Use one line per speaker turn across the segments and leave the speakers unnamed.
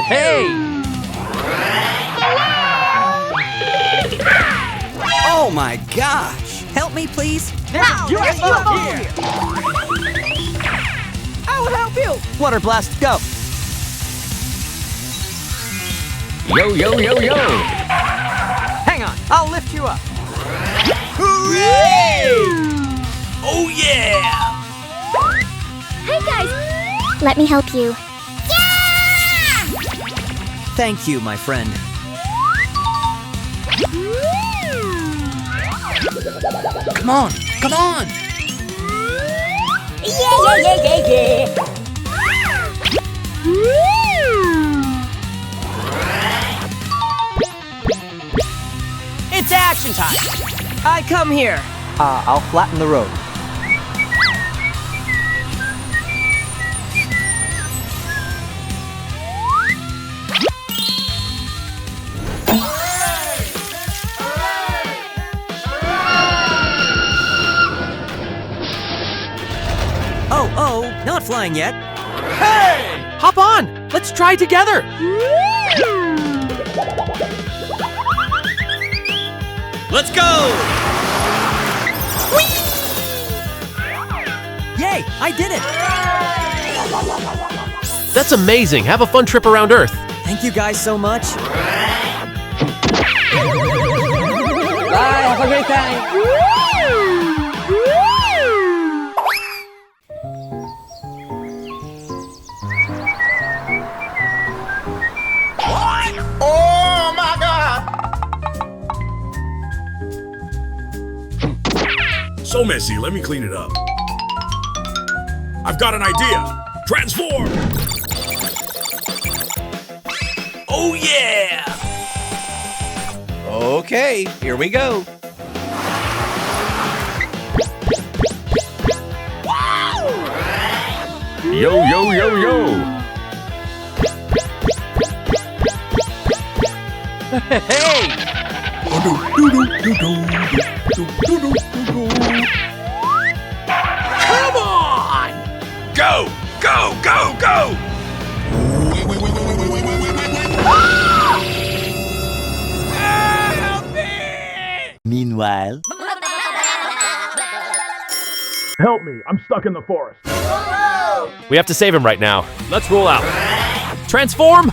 Hey!
Oh my gosh! Help me, please.
UFO here!
I will help you.
Water blast, go!
Yo, yo, yo, yo!
Hang on, I'll lift you up.
Oh yeah!
Hey guys! Let me help you.
Thank you, my friend. Come on, come on!
It's action time! I come here. I'll flatten the road.
Oh, not flying yet.
Hey! Hop on! Let's try together!
Let's go! Yay, I did it!
That's amazing. Have a fun trip around Earth.
Thank you guys so much.
Bye, have a great time.
Oh my God!
So messy, let me clean it up. I've got an idea. Transform!
Oh yeah!
Okay, here we go.
Yo, yo, yo, yo!
Hey!
Come on!
Go! Go! Go! Go!
Meanwhile...
Help me, I'm stuck in the forest.
We have to save him right now. Let's roll out. Transform!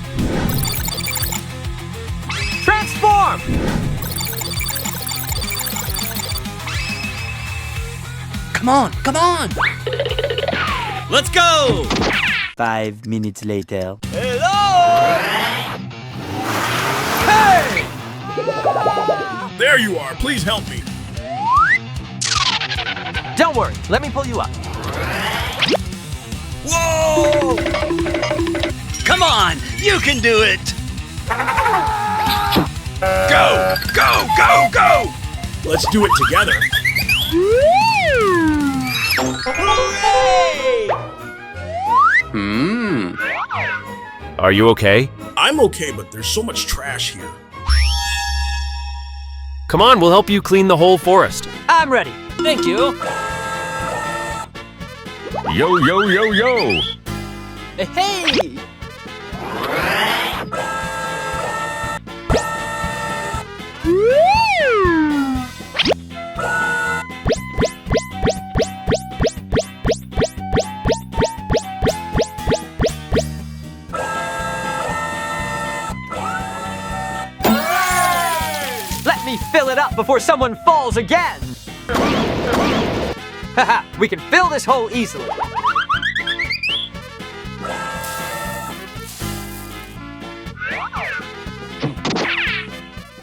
Transform!
Come on, come on! Let's go!
5 minutes later.
There you are, please help me.
Don't worry, let me pull you up.
Whoa! Come on, you can do it!
Go! Go! Go! Go! Let's do it together.
Are you okay?
I'm okay, but there's so much trash here.
Come on, we'll help you clean the whole forest.
I'm ready. Thank you.
Yo, yo, yo, yo!
Hey! Let me fill it up before someone falls again! Haha, we can fill this hole easily.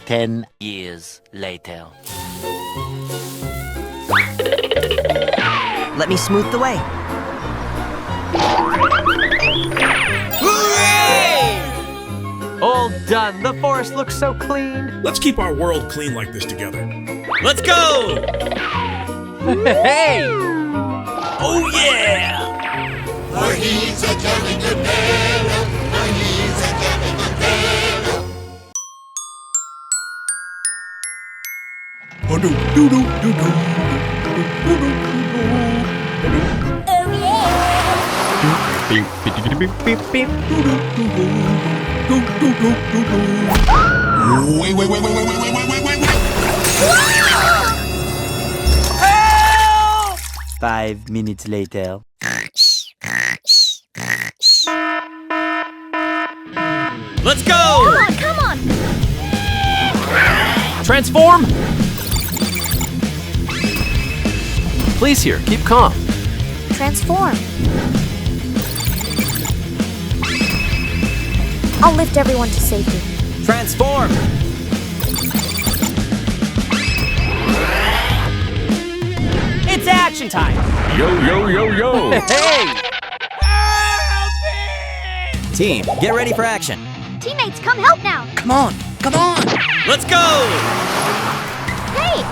Ten years later.
Let me smooth the way.
All done. The forest looks so clean.
Let's keep our world clean like this together.
Let's go!
Hey!
Oh yeah!
Oh yeah!
Beep, beep, beep, beep, beep, beep.
Wait. 5 minutes later.
Let's go!
Come on!
Transform! Please here, keep calm.
Transform. I'll lift everyone to safety.
Transform! It's action time!
Yo, yo, yo, yo!
Hey! Team, get ready for action.
Teammates, come help now!
Come on! Come on! Let's go!
Hey!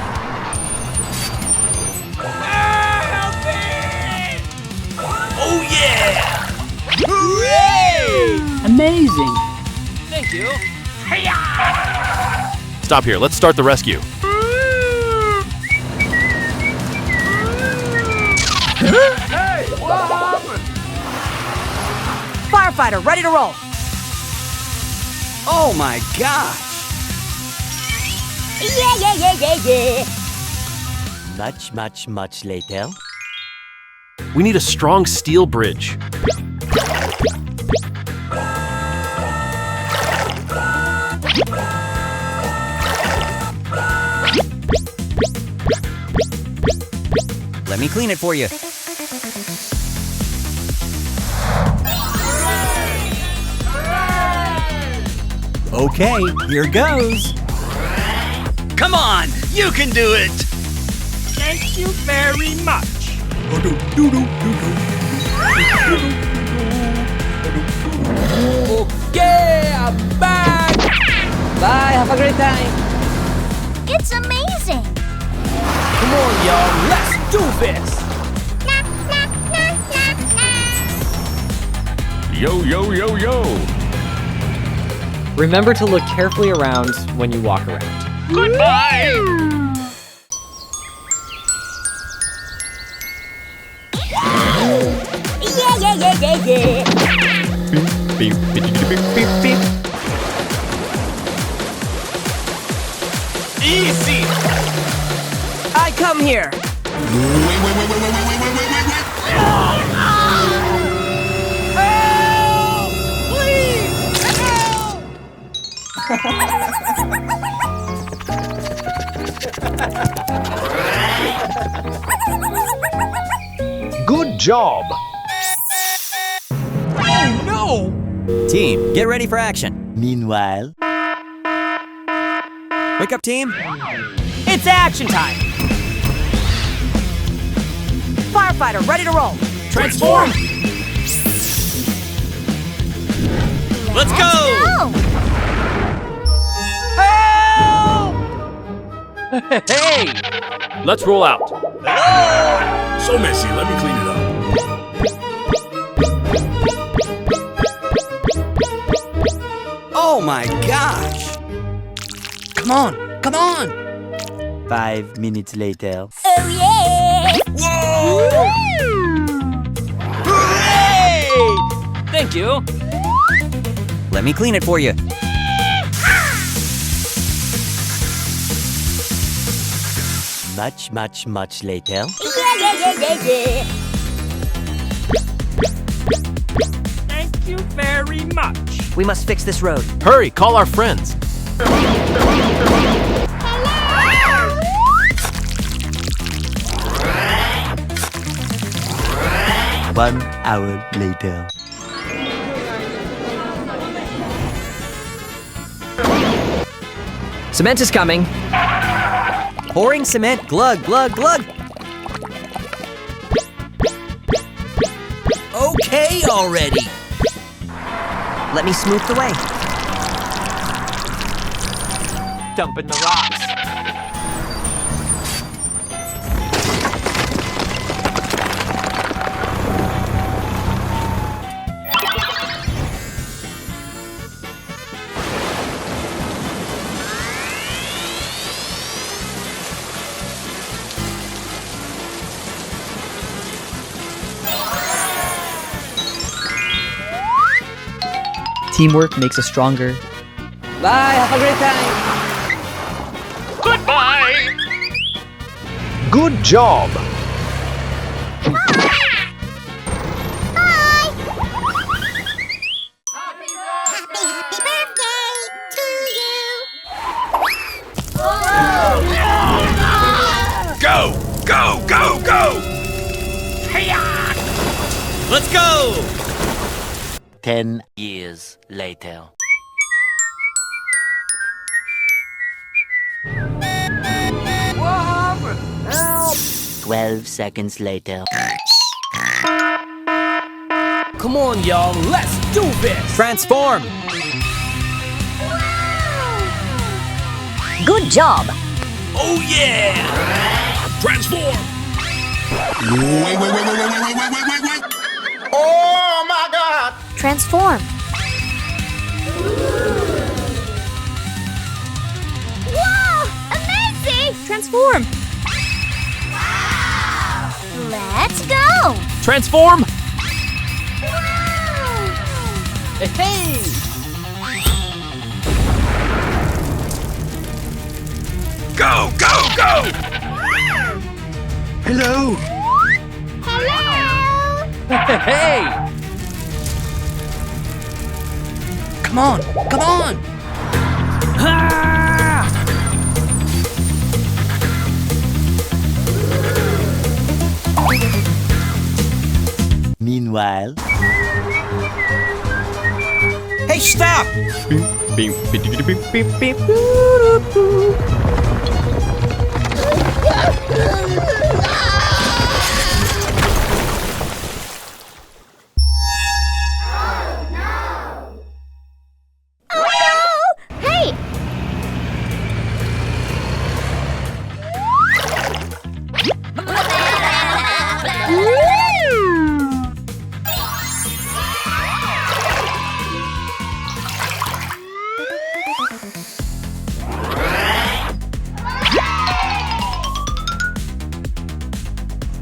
Oh yeah!
Amazing!
Thank you!
Stop here, let's start the rescue.
Firefighter, ready to roll!
Oh my gosh!
Yeah!
Much later.
We need a strong steel bridge.
Let me clean it for you. Okay, here goes.
Come on! You can do it!
Thank you very much.
Okay, I'm back. Bye, have a great time.
It's amazing!
Come on, y'all, let's do this.
Yo, yo, yo, yo!
Remember to look carefully around when you walk around.
Goodbye!
Yeah.
Beep, beep, beep, beep, beep, beep.
Easy!
I come here. Help! Please! Help!
Good job!
Oh no!
Team, get ready for action. Meanwhile... Wake up, team. It's action time. Firefighter, ready to roll.
Transform! Let's go!
Help!
Hey! Let's roll out.
So messy, let me clean it up.
Oh my gosh! Come on! Come on!
5 minutes later.
Oh yeah!
Whoa! Hooray!
Thank you. Let me clean it for you.
Much later.
Yeah!
Thank you very much.
We must fix this road.
Hurry, call our friends.
One hour later. Cement is coming. Pouring cement. Glug, glug, glug.
Okay already!
Let me smooth the way. Dumping the rocks.
Teamwork makes us stronger.
Bye, have a great time.
Goodbye!
Good job!
Go! Go! Go! Go!
Let's go!
10 years later.
What happened? Help!
12 seconds later.
Come on, y'all. Let's do this.
Transform!
Good job.
Oh yeah!
Transform! Wait. Oh my god!
Transform. Whoa! Amazing! Transform. Let's go!
Transform!
Hey!
Go! Go! Go!
Hello!
Hello!
Hey!
Come on! Come on!
Meanwhile.
Hey, stop!
Hey!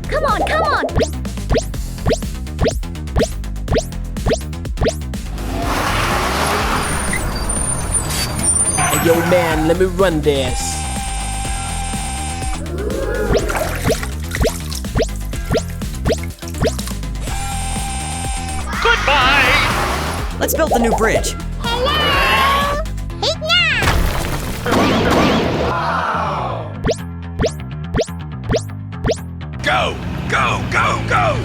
Come on, come on!
Hey, yo, man, let me run this.
Goodbye!
Let's build the new bridge.
Hello! Hey,
Go! Go! Go! Go!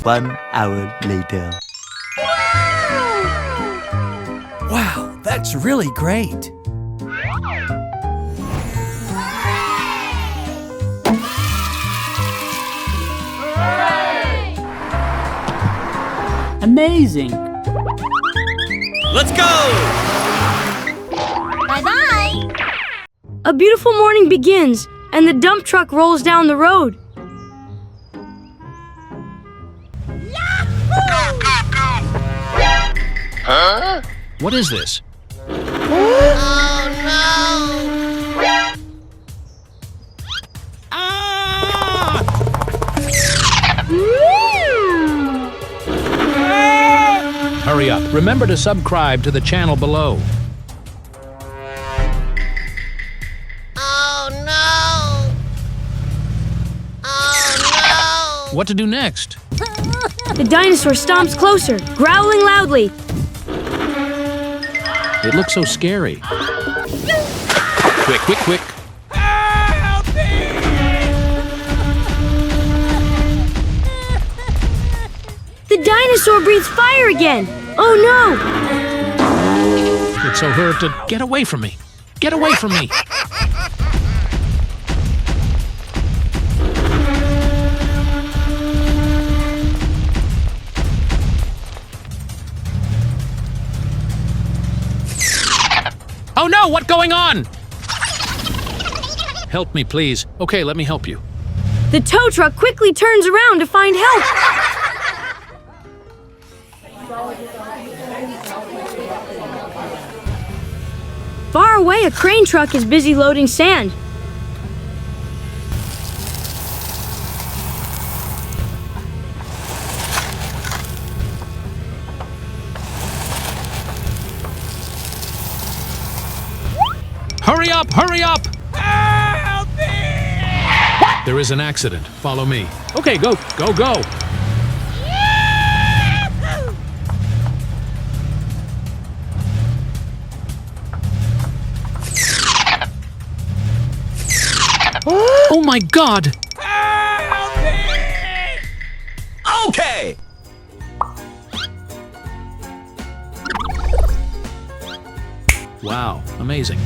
1 hour later.
Wow, that's really great.
Amazing.
Let's go!
Bye-bye!
A beautiful morning begins, and the dump truck rolls down the road.
What is this? Hurry up. Remember to subscribe to the channel below. What to do next?
The dinosaur stomps closer, growling loudly.
It looks so scary. Quick, quick, quick.
The dinosaur breathes fire again. Oh no!
It's so hurt to get away from me. Get away from me. Oh no, what's going on? Help me, please. Okay, let me help you.
The tow truck quickly turns around to find help. Far away, a crane truck is busy loading sand.
Hurry up! Hurry up! Help me! There is an accident. Follow me. Okay, go, go, go! Oh my God!
Okay!
Wow, amazing.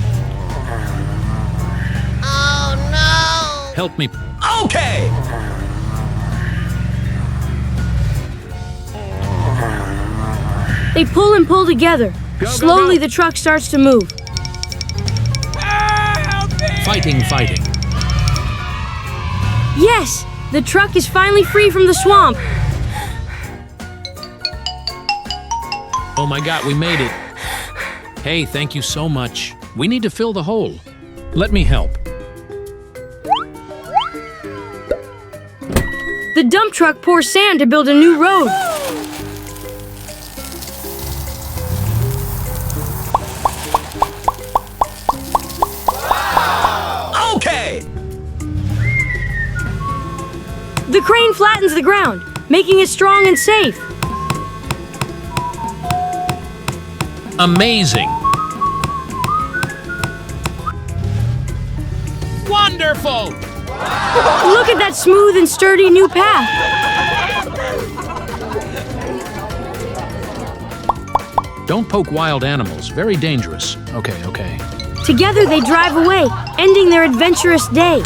Oh no!
Help me.
Okay!
They pull and pull together. Slowly, the truck starts to move.
Fighting, fighting.
Yes! The truck is finally free from the swamp.
Oh my God, we made it. Hey, thank you so much. We need to fill the hole. Let me help.
The dump truck pours sand to build a new road.
Okay!
The crane flattens the ground, making it strong and safe.
Amazing. Wonderful!
Look at that smooth and sturdy new path.
Don't poke wild animals. Very dangerous. Okay, okay.
Together they drive away, ending their adventurous day.